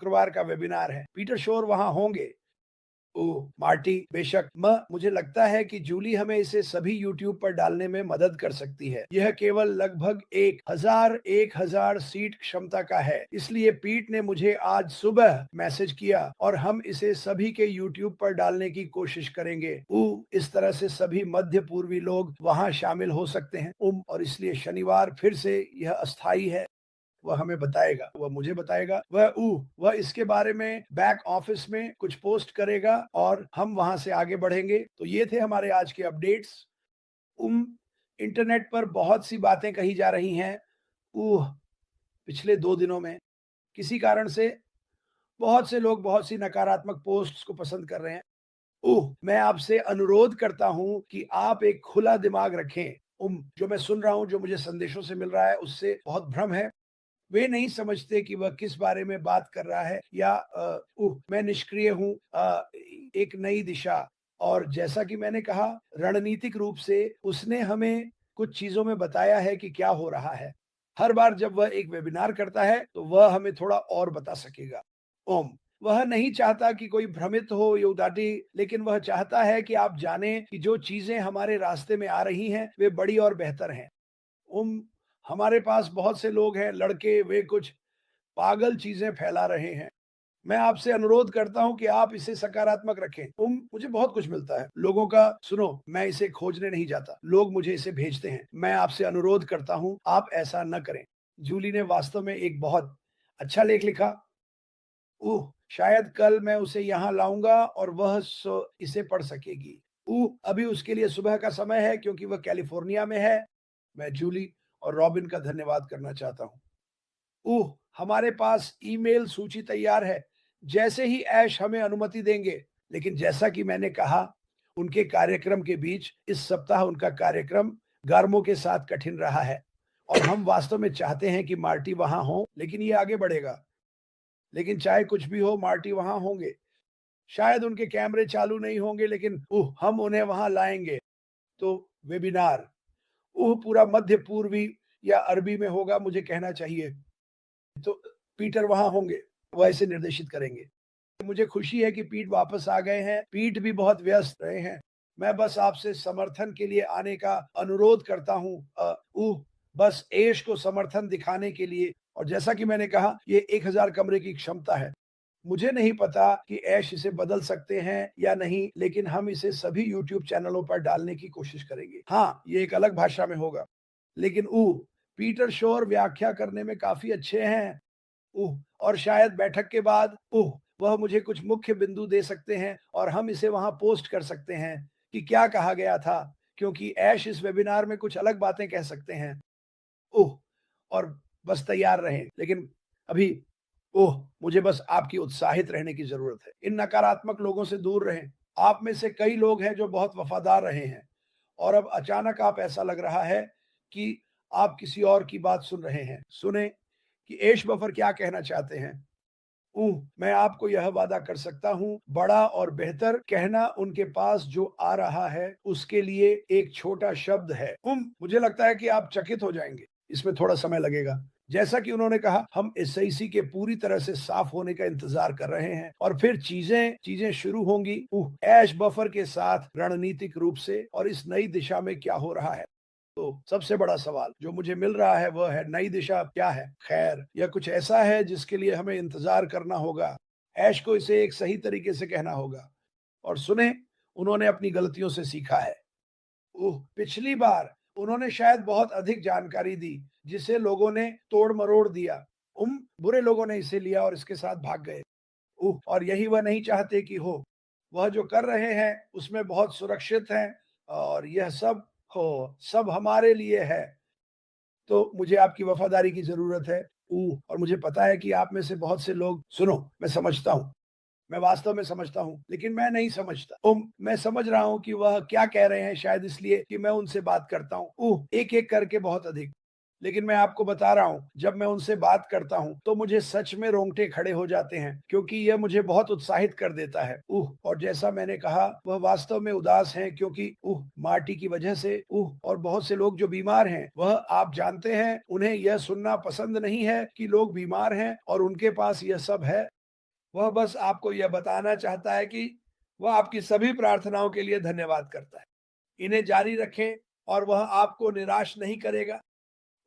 शुक्रवार का वेबिनार है, पीटर शोर वहां होंगे। ओह! मार्टी, बेशक मुझे लगता है कि जूली हमें इसे सभी यूट्यूब पर डालने में मदद कर सकती है। यह केवल लगभग 1000 सीट क्षमता का है। इसलिए पीट ने मुझे आज सुबह मैसेज किया और हम इसे सभी के यूट्यूब पर डालने की कोशिश करेंगे। इस तरह से सभी मध्य पूर्वी लोग वहाँ शामिल हो सकते हैं। और इसलिए शनिवार फिर से यह अस्थायी है। वह हमें बताएगा, वह मुझे बताएगा, वह इसके बारे में बैक ऑफिस में कुछ पोस्ट करेगा और हम वहां से आगे बढ़ेंगे। तो ये थे हमारे आज के अपडेट्स। उम, इंटरनेट पर बहुत सी बातें कही जा रही हैं। पिछले 2 दिनों में किसी कारण से बहुत से लोग बहुत सी नकारात्मक पोस्ट्स को पसंद कर रहे हैं। मैं आपसे अनुरोध करता हूँ कि आप एक खुला दिमाग रखें। जो मैं सुन रहा हूँ, जो मुझे संदेशों से मिल रहा है, उससे बहुत भ्रम है। वे नहीं समझते कि वह किस बारे में बात कर रहा है या मैं निष्क्रिय हूँ। एक नई दिशा, और जैसा कि मैंने कहा, रणनीतिक रूप से उसने हमें कुछ चीज़ों में बताया है कि क्या हो रहा है। हर बार जब वह एक वेबिनार करता है, तो वह हमें थोड़ा और बता सकेगा। ओम, वह नहीं चाहता कि कोई भ्रमित हो या उदासी, लेकिन वह चाहता है कि आप जानें कि जो चीज़ें हमारे रास्ते में आ रही हैं, वे बड़ी और बेहतर हैं। उम, हमारे पास बहुत से लोग हैं, लड़के, वे कुछ पागल चीज़ें फैला रहे हैं। मैं आपसे अनुरोध करता हूँ कि आप इसे सकारात्मक रखें। मुझे बहुत कुछ मिलता है। लोगों का सुनो, मैं इसे खोजने नहीं जाता। लोग मुझे इसे भेजते हैं। मैं आपसे अनुरोध करता हूँ, आप ऐसा न करें। जूली ने वास्तव में एक बहुत अच्छा लेख लिखा। शायद कल मैं उसे यहाँ लाऊँगा और वह इसे पढ़ सकेगी। अभी उसके लिए सुबह का समय है क्योंकि वह कैलिफ़ोर्निया में है। मैं जूली और रॉबिन का धन्यवाद करना चाहता हूँ। हमारे पास ईमेल सूची तैयार है, जैसे ही ऐश हमें अनुमति देंगे। लेकिन जैसा कि मैंने कहा, उनके कार्यक्रम के बीच इस सप्ताह उनका कार्यक्रम गर्मों के साथ कठिन रहा है और हम वास्तव में चाहते हैं कि मार्टी वहाँ हो, लेकिन ये आगे बढ़ेगा। लेकिन चाहे कुछ भी हो, मार्टी वहाँ होंगे। शायद उनके कैमरे चालू नहीं होंगे, लेकिन हम उन्हें वहाँ लाएँगे। तो वेबिनार, पूरा मध्य पूर्वी या अरबी में होगा, मुझे कहना चाहिए। तो पीटर वहाँ होंगे, वह इसे निर्देशित करेंगे। मुझे खुशी है कि पीट वापस आ गए हैं। पीट भी बहुत व्यस्त रहे हैं। मैं बस आपसे समर्थन के लिए आने का अनुरोध करता हूँ। बस ऐश को समर्थन दिखाने के लिए। और जैसा कि मैंने कहा, ये 1000 कमरे की क्षमता है। मुझे नहीं पता कि ऐश इसे बदल सकते हैं या नहीं, लेकिन हम इसे सभी यूट्यूब चैनलों पर डालने की कोशिश करेंगे। हाँ, ये एक अलग भाषा में होगा। लेकिन पीटर शोर व्याख्या करने में काफ़ी अच्छे हैं। और शायद बैठक के बाद वह मुझे कुछ मुख्य बिंदु दे सकते हैं और हम इसे वहाँ पोस्ट कर सकते हैं कि क्या कहा गया था, क्योंकि ऐश इस वेबिनार में कुछ अलग बातें कह सकते हैं। और बस तैयार रहें। लेकिन अभी मुझे बस आपकी उत्साहित रहने की ज़रूरत है। इन नकारात्मक लोगों से दूर रहें। आप में से कई लोग हैं जो बहुत वफ़ादार रहे हैं और अब अचानक आप ऐसा लग रहा है कि आप किसी और की बात सुन रहे हैं। सुनें कि ऐश बफर क्या कहना चाहते हैं। मैं आपको यह वादा कर सकता हूँ, बड़ा और बेहतर कहना उनके पास जो आ रहा है, उसके लिए एक छोटा शब्द है। मुझे लगता है कि आप चकित हो जाएँगे। इसमें थोड़ा समय लगेगा। जैसा कि उन्होंने कहा, हम एसआईसी के पूरी तरह से साफ होने का इंतज़ार कर रहे हैं और फिर चीज़ें चीज़ें शुरू होंगी। ऐश बफर के साथ रणनीतिक रूप से, और इस नई दिशा में क्या हो रहा है। तो सबसे बड़ा सवाल जो मुझे मिल रहा है, वह है, नई दिशा क्या है? खैर, यह कुछ ऐसा है जिसके लिए हमें इंतज़ार करना होगा। ऐश को इसे एक सही तरीके से कहना होगा। और सुने, उन्होंने अपनी गलतियों से सीखा है। पिछली बार उन्होंने शायद बहुत अधिक जानकारी दी, जिसे लोगों ने तोड़-मरोड़ दिया। बुरे लोगों ने इसे लिया और इसके साथ भाग गए। और यही वह नहीं चाहते कि हो। वह जो कर रहे हैं, उसमें बहुत सुरक्षित हैं और यह सब हमारे लिए है। तो मुझे आपकी वफ़ादारी की ज़रूरत है। और मुझे पता है कि आप में से बहुत से लोग, सुनो, मैं समझता हूँ, मैं वास्तव में समझता हूँ, लेकिन मैं नहीं समझता। मैं समझ रहा हूँ कि वह क्या कह रहे हैं, शायद इसलिए कि मैं उनसे बात करता हूँ, एक-एक करके बहुत अधिक। लेकिन मैं आपको बता रहा हूँ, जब मैं उनसे बात करता हूँ, तो मुझे सच में रोंगटे खड़े हो जाते हैं, क्योंकि यह मुझे बहुत उत्साहित कर देता है। और जैसा मैंने कहा, वह वास्तव में उदास हैं क्योंकि मार्टी की वजह से। और बहुत से लोग जो बीमार हैं, वह आप जानते हैं, उन्हें यह सुनना पसंद नहीं है कि लोग बीमार हैं और उनके पास यह सब है। वह बस आपको यह बताना चाहता है कि वह आपकी सभी प्रार्थनाओं के लिए धन्यवाद करता है। इन्हें जारी रखें और वह आपको निराश नहीं करेगा।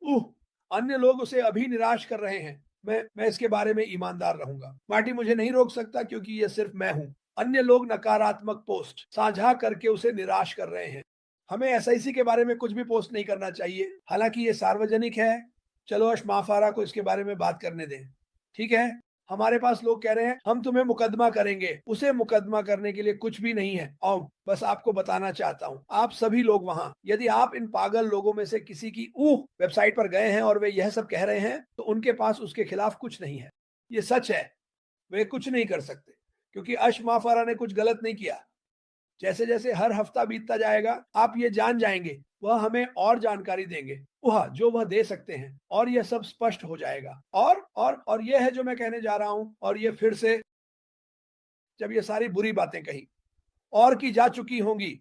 उह! अन्य लोग उसे अभी निराश कर रहे हैं। मैं इसके बारे में ईमानदार रहूँगा। मार्टी मुझे नहीं रोक सकता क्योंकि ये सिर्फ मैं हूँ। अन्य लोग नकारात्मक पोस्ट साझा करके उसे निराश कर रहे हैं। हमें एसआईसी के बारे में कुछ भी पोस्ट नहीं करना चाहिए। हालाँकि ये सार्वजनिक है। चलो अशमाफारा को इसके बारे में बात करने दें। ठीक है? हमारे पास लोग कह रहे हैं हम तुम्हें मुकदमा करेंगे। उसे मुकदमा करने के लिए कुछ भी नहीं है। और बस आपको बताना चाहता हूँ, आप सभी लोग वहां, यदि आप इन पागल लोगों में से किसी की वेबसाइट पर गए हैं और वे यह सब कह रहे हैं, तो उनके पास उसके खिलाफ कुछ नहीं है। ये सच है। वे कुछ नहीं कर सकते क्योंकि अशमाफारा ने कुछ गलत नहीं किया। जैसे जैसे हर हफ्ता बीतता जाएगा आप ये जान जाएंगे, वह हमें और जानकारी देंगे वह जो वह दे सकते हैं, और यह सब स्पष्ट हो जाएगा। और यह है जो मैं कहने जा रहा हूं, और ये फिर से, जब ये सारी बुरी बातें कही और की जा चुकी होंगी,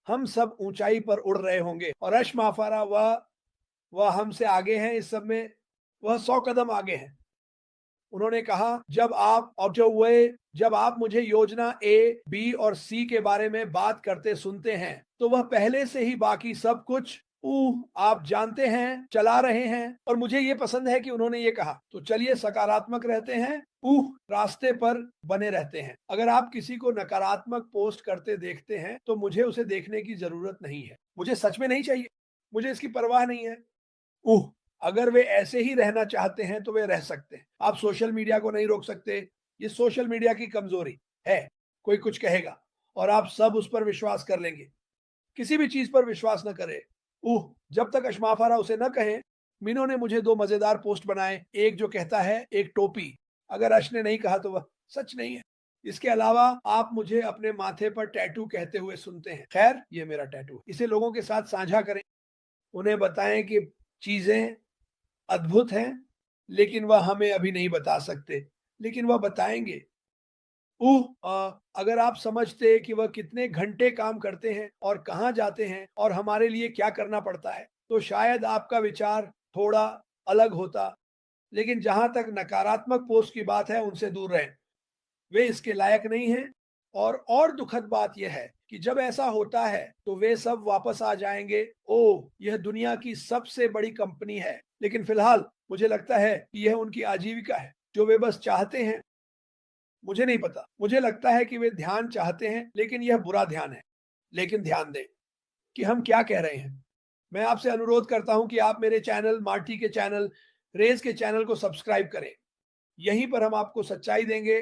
हम सब ऊंचाई पर उड़ रहे होंगे और अशमाफारा वह हमसे आगे हैं इस सब में। वह 100 कदम आगे हैं। उन्होंने कहा जब आप मुझे योजना ए, बी और सी के बारे में बात करते सुनते हैं, तो वह पहले से ही बाकी सब कुछ आप जानते हैं, चला रहे हैं। और मुझे ये पसंद है कि उन्होंने ये कहा, तो चलिए सकारात्मक रहते हैं, रास्ते पर बने रहते हैं। अगर आप किसी को नकारात्मक पोस्ट करते देखते हैं तो मुझे उसे देखने की जरूरत नहीं है। मुझे सच में नहीं चाहिए। मुझे इसकी परवाह नहीं है। उह अगर वे ऐसे ही रहना चाहते हैं तो वे रह सकते हैं। आप सोशल मीडिया को नहीं रोक सकते। ये सोशल मीडिया की कमजोरी है। कोई कुछ कहेगा और आप सब उस पर विश्वास कर लेंगे। किसी भी चीज पर विश्वास न करें। जब तक अशमाफारा उसे न कहें। मीनो ने मुझे 2 मजेदार पोस्ट बनाए, एक जो कहता है एक टोपी। अगर अश ने नहीं कहा तो वह सच नहीं है। इसके अलावा आप मुझे अपने माथे पर टैटू कहते हुए सुनते हैं। खैर, ये मेरा टैटू है। इसे लोगों के साथ साझा करें। उन्हें बताएं कि चीजें अद्भुत हैं, लेकिन वह हमें अभी नहीं बता सकते, लेकिन वह बताएंगे। अगर आप समझते कि वह कितने घंटे काम करते हैं और कहाँ जाते हैं और हमारे लिए क्या करना पड़ता है, तो शायद आपका विचार थोड़ा अलग होता। लेकिन जहां तक नकारात्मक पोस्ट की बात है, उनसे दूर रहें। वे इसके लायक नहीं हैं। और दुखद बात यह है कि जब ऐसा होता है तो वे सब वापस आ जाएंगे। यह दुनिया की सबसे बड़ी कंपनी है, लेकिन फिलहाल मुझे लगता है कि यह उनकी आजीविका है जो वे बस चाहते हैं। मुझे नहीं पता। मुझे लगता है कि वे ध्यान चाहते हैं, लेकिन यह बुरा ध्यान है। लेकिन ध्यान दें कि हम क्या कह रहे हैं। मैं आपसे अनुरोध करता हूं कि आप मेरे चैनल, मार्टी के चैनल, रेज के चैनल को सब्सक्राइब करें। यहीं पर हम आपको सच्चाई देंगे,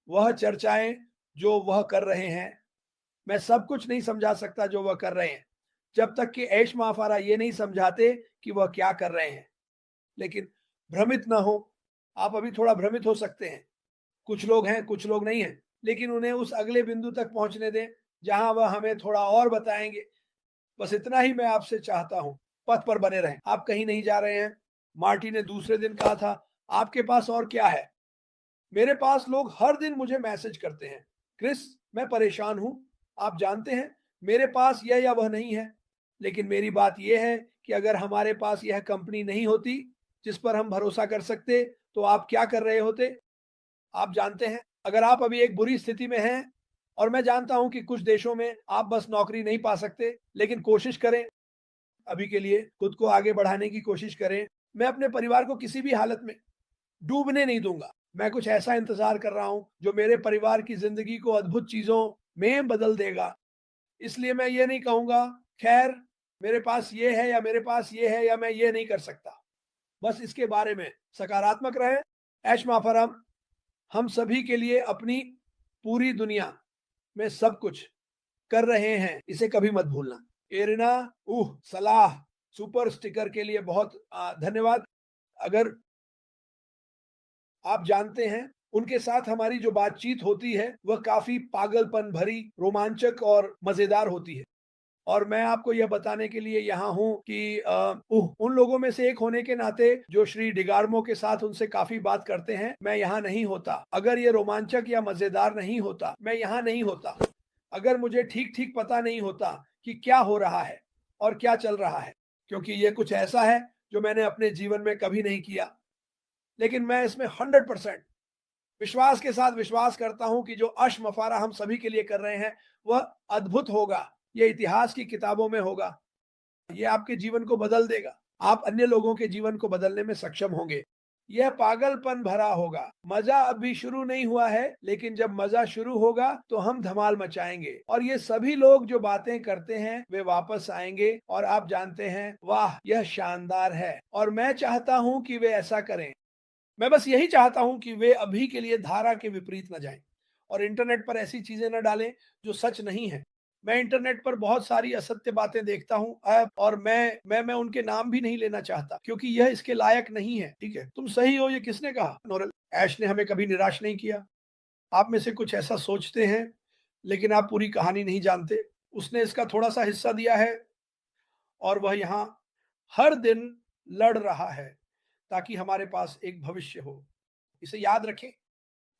वह चर्चाएं जो वह कर रहे हैं। मैं सब कुछ नहीं समझा सकता जो वह कर रहे हैं, जब तक कि ऐश माफारा ये नहीं समझाते कि वह क्या कर रहे हैं। लेकिन भ्रमित ना हो। आप अभी थोड़ा भ्रमित हो सकते हैं। कुछ लोग हैं, कुछ लोग नहीं हैं, लेकिन उन्हें उस अगले बिंदु तक पहुंचने दें जहां वह हमें थोड़ा और बताएंगे। बस इतना ही मैं आपसे चाहता हूं। पथ पर बने रहें। आप कहीं नहीं जा रहे हैं। मार्टी ने दूसरे दिन कहा था, आपके पास और क्या है? मेरे पास लोग हर दिन मुझे मैसेज करते हैं, क्रिस, मैं परेशान हूं। आप जानते हैं, मेरे पास यह या वह नहीं है। लेकिन मेरी बात यह है कि अगर हमारे पास यह कंपनी नहीं होती जिस पर हम भरोसा कर सकते, तो आप क्या कर रहे होते? आप जानते हैं, अगर आप अभी एक बुरी स्थिति में हैं, और मैं जानता हूं कि कुछ देशों में आप बस नौकरी नहीं पा सकते, लेकिन कोशिश करें। अभी के लिए खुद को आगे बढ़ाने की कोशिश करें। मैं अपने परिवार को किसी भी हालत में डूबने नहीं दूंगा। मैं कुछ ऐसा इंतजार कर रहा हूं जो मेरे परिवार की जिंदगी को अद्भुत चीजों में बदल देगा। इसलिए मैं ये नहीं कहूंगा, खैर, मेरे पास ये है या मेरे पास ये है या मैं ये नहीं कर सकता। बस इसके बारे में सकारात्मक रहें। ऐश माफरम, हम सभी के लिए अपनी पूरी दुनिया में सब कुछ कर रहे हैं, इसे कभी मत भूलना। एरिना, सलाह, सुपर स्टिकर के लिए बहुत धन्यवाद। अगर आप जानते हैं, उनके साथ हमारी जो बातचीत होती है वह काफी पागलपन भरी, रोमांचक और मजेदार होती है। और मैं आपको यह बताने के लिए यहाँ हूँ कि उन लोगों में से एक होने के नाते जो श्री डिगार्मो के साथ उनसे काफी बात करते हैं, मैं यहाँ नहीं होता। अगर ये रोमांचक या मजेदार नहीं होता, मैं यहाँ नहीं होता। अगर मुझे ठीक ठीक पता नहीं होता कि क्या हो रहा है और क्या चल रहा है, क्योंकि ये कुछ ऐसा है जो मैंने अपने जीवन में कभी नहीं किया। लेकिन मैं इसमें 100% विश्वास के साथ विश्वास करता हूं कि जो अश्मफारा हम सभी के लिए कर रहे हैं वह अद्भुत होगा। ये इतिहास की किताबों में होगा। ये आपके जीवन को बदल देगा। आप अन्य लोगों के जीवन को बदलने में सक्षम होंगे। यह पागलपन भरा होगा। मजा अभी शुरू नहीं हुआ है, लेकिन जब मजा शुरू होगा तो हम धमाल मचाएंगे और ये सभी लोग जो बातें करते हैं वे वापस आएंगे और आप जानते हैं, वाह यह शानदार है और मैं चाहता हूं कि वे ऐसा करें। मैं बस यही चाहता हूं कि वे अभी के लिए धारा के विपरीत न जाएं और इंटरनेट पर ऐसी चीजें न डालें जो सच नहीं है। मैं इंटरनेट पर बहुत सारी असत्य बातें देखता हूं ऐप, और मैं उनके नाम भी नहीं लेना चाहता क्योंकि यह इसके लायक नहीं है। ठीक है, तुम सही हो, ये किसने कहा? नोरल। ऐश ने हमें कभी निराश नहीं किया। आप में से कुछ ऐसा सोचते हैं, लेकिन आप पूरी कहानी नहीं जानते। उसने इसका थोड़ा सा हिस्सा दिया है और वह यहाँ हर दिन लड़ रहा है ताकि हमारे पास एक भविष्य हो। इसे याद रखें,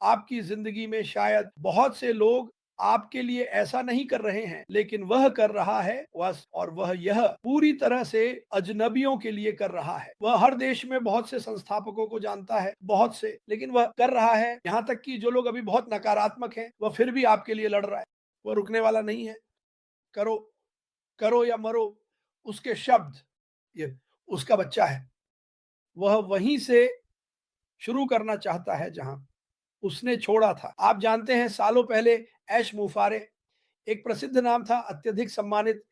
आपकी जिंदगी में शायद बहुत से लोग आपके लिए ऐसा नहीं कर रहे हैं, लेकिन वह कर रहा है बस, और वह यह पूरी तरह से अजनबियों के लिए कर रहा है। वह हर देश में बहुत से संस्थापकों को जानता है, बहुत से, लेकिन वह कर रहा है। यहाँ तक कि जो लोग अभी बहुत नकारात्मक हैं, वह फिर भी आपके लिए लड़ रहा है। वह रुकने वाला नहीं है। करो, करो या मरो, उसके शब्द, ये उसका बच्चा है। वह वहीं से शुरू करना चाहता है जहां उसने छोड़ा था। आप जानते हैं, सालों पहले ऐश मुफारे एक प्रसिद्ध नाम था, अत्यधिक सम्मानित,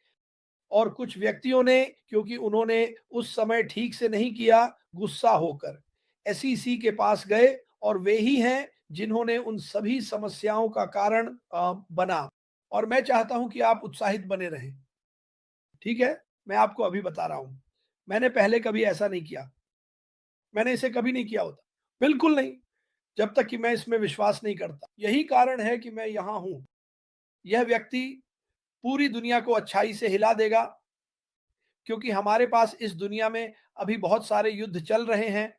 और कुछ व्यक्तियों ने, क्योंकि उन्होंने उस समय ठीक से नहीं किया, गुस्सा होकर एसईसी के पास गए और वे ही हैं जिन्होंने उन सभी समस्याओं का कारण बना। और मैं चाहता हूं कि आप उत्साहित बने रहें। ठीक है, मैं आपको अभी बता रहा हूं, मैंने पहले कभी ऐसा नहीं किया। मैंने इसे कभी नहीं किया होता, बिल्कुल नहीं, जब तक कि मैं इसमें विश्वास नहीं करता। यही कारण है कि मैं यहां हूं। यह व्यक्ति पूरी दुनिया को अच्छाई से हिला देगा, क्योंकि हमारे पास इस दुनिया में अभी बहुत सारे युद्ध चल रहे हैं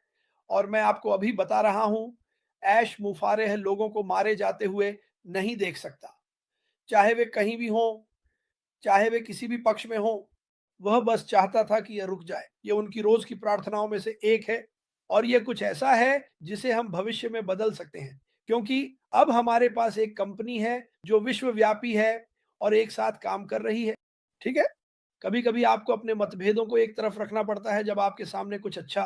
और मैं आपको अभी बता रहा हूं, ऐश मुफारेह लोगों को मारे जाते हुए नहीं देख सकता। चाहे वे कहीं भी हों, चाहे वे किसी भी पक्ष में हों, वह बस चाहता था कि यह रुक जाए। ये उनकी रोज की प्रार्थनाओं में से एक है और यह कुछ ऐसा है जिसे हम भविष्य में बदल सकते हैं, क्योंकि अब हमारे पास एक कंपनी है जो विश्वव्यापी है और एक साथ काम कर रही है। ठीक है, कभी कभी आपको अपने मतभेदों को एक तरफ रखना पड़ता है जब आपके सामने कुछ अच्छा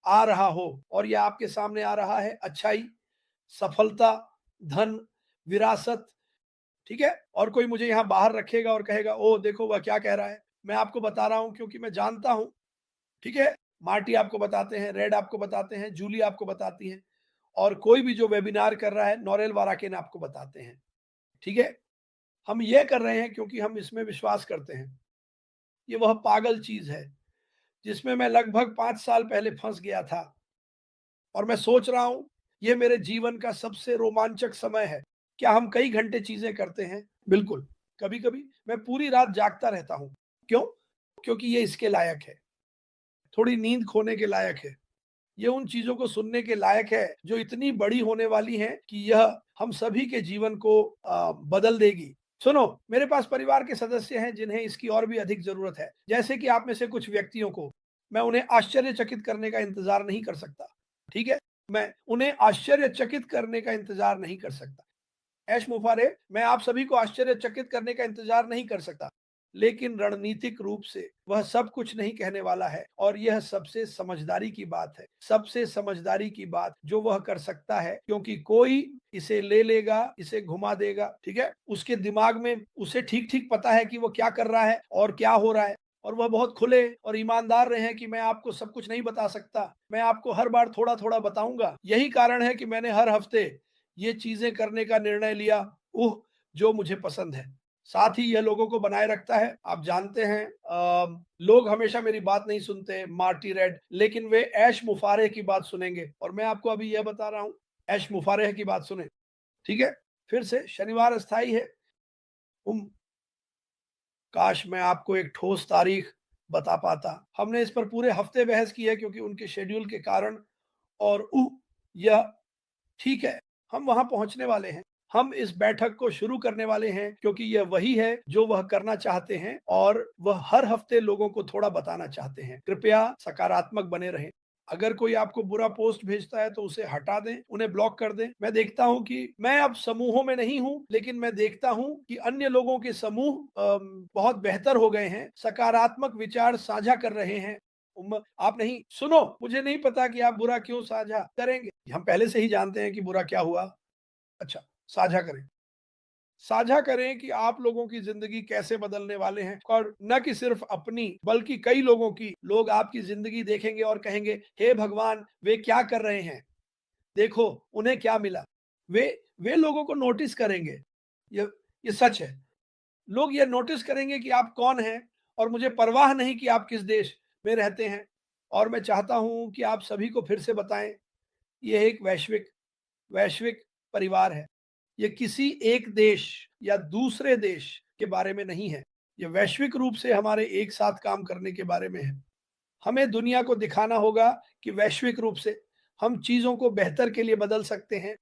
आ रहा हो, और यह आपके सामने आ रहा है अच्छाई, सफलता, धन, विरासत। ठीक है, और कोई मुझे यहाँ बाहर रखेगा और कहेगा, ओ देखो वह क्या कह रहा है। मैं आपको बता रहा हूं क्योंकि मैं जानता हूं। ठीक है, मार्टी आपको बताते हैं, रेड आपको बताते हैं, जूली आपको बताती है, और कोई भी जो वेबिनार कर रहा है, नोरेल वाराकेन आपको बताते हैं। ठीक है, हम ये कर रहे हैं क्योंकि हम इसमें विश्वास करते हैं। ये वह पागल चीज है जिसमें मैं लगभग 5 साल पहले फंस गया था, और मैं सोच रहा हूं ये मेरे जीवन का सबसे रोमांचक समय है। क्या हम कई घंटे चीजें करते हैं? बिल्कुल। कभी कभी मैं पूरी रात जागता रहता हूं। क्यों? क्योंकि ये इसके लायक है, थोड़ी नींद खोने के लायक है। ये उन चीजों को सुनने के लायक है जो इतनी बड़ी होने वाली हैं कि यह हम सभी के जीवन को बदल देगी। सुनो, मेरे पास परिवार के सदस्य हैं जिन्हें इसकी और भी अधिक जरूरत है। जैसे कि आप में से कुछ व्यक्तियों को मैं उन्हें आश्चर्यचकित करने का इंतजार नहीं कर सकता। ठीक है, मैं उन्हें आश्चर्यचकित करने का इंतजार नहीं कर सकता। ऐश मुफारे, मैं आप सभी को आश्चर्यचकित करने का इंतजार नहीं कर सकता, लेकिन रणनीतिक रूप से वह सब कुछ नहीं कहने वाला है, और यह सबसे समझदारी की बात है, सबसे समझदारी की बात जो वह कर सकता है, क्योंकि कोई इसे ले लेगा, इसे घुमा देगा। ठीक है, उसके दिमाग में उसे ठीक ठीक पता है कि वो क्या कर रहा है और क्या हो रहा है, और वह बहुत खुले और ईमानदार रहे हैं कि मैं आपको सब कुछ नहीं बता सकता, मैं आपको हर बार थोड़ा थोड़ा बताऊंगा। यही कारण है कि मैंने हर हफ्ते ये चीजें करने का निर्णय लिया, जो मुझे पसंद है। साथ ही यह लोगों को बनाए रखता है। आप जानते हैं, लोग हमेशा मेरी बात नहीं सुनते, मार्टी रेड, लेकिन वे ऐश मुफारेह की बात सुनेंगे, और मैं आपको अभी यह बता रहा हूं, ऐश मुफारेह की बात सुने। ठीक है, फिर से शनिवार अस्थाई है। उम, काश मैं आपको एक ठोस तारीख बता पाता। हमने इस पर पूरे हफ्ते बहस की है क्योंकि उनके शेड्यूल के कारण, और यह ठीक है, हम वहां पहुंचने वाले हैं। हम इस बैठक को शुरू करने वाले हैं क्योंकि यह वही है जो वह करना चाहते हैं, और वह हर हफ्ते लोगों को थोड़ा बताना चाहते हैं। कृपया सकारात्मक बने रहें। अगर कोई आपको बुरा पोस्ट भेजता है तो उसे हटा दें, उन्हें ब्लॉक कर दें। मैं देखता हूं कि मैं अब समूहों में नहीं हूं, लेकिन मैं देखता हूं कि अन्य लोगों के समूह बहुत बेहतर हो गए हैं, सकारात्मक विचार साझा कर रहे हैं। आप नहीं सुनो, मुझे नहीं पता कि आप बुरा क्यों साझा करेंगे, हम पहले से ही जानते हैं कि बुरा क्या हुआ। अच्छा, साझा करें, साझा करें कि आप लोगों की जिंदगी कैसे बदलने वाले हैं, और न कि सिर्फ अपनी बल्कि कई लोगों की। लोग आपकी जिंदगी देखेंगे और कहेंगे, हे भगवान, वे क्या कर रहे हैं, देखो उन्हें क्या मिला। वे वे लोगों को नोटिस करेंगे। ये ये सच है। लोग ये नोटिस करेंगे कि आप कौन हैं, और मुझे परवाह नहीं कि आप किस देश में रहते हैं। और मैं चाहता हूं कि आप सभी को फिर से बताएं, यह एक वैश्विक वैश्विक परिवार है। ये किसी एक देश या दूसरे देश के बारे में नहीं है। ये वैश्विक रूप से हमारे एक साथ काम करने के बारे में है। हमें दुनिया को दिखाना होगा कि वैश्विक रूप से हम चीज़ों को बेहतर के लिए बदल सकते हैं।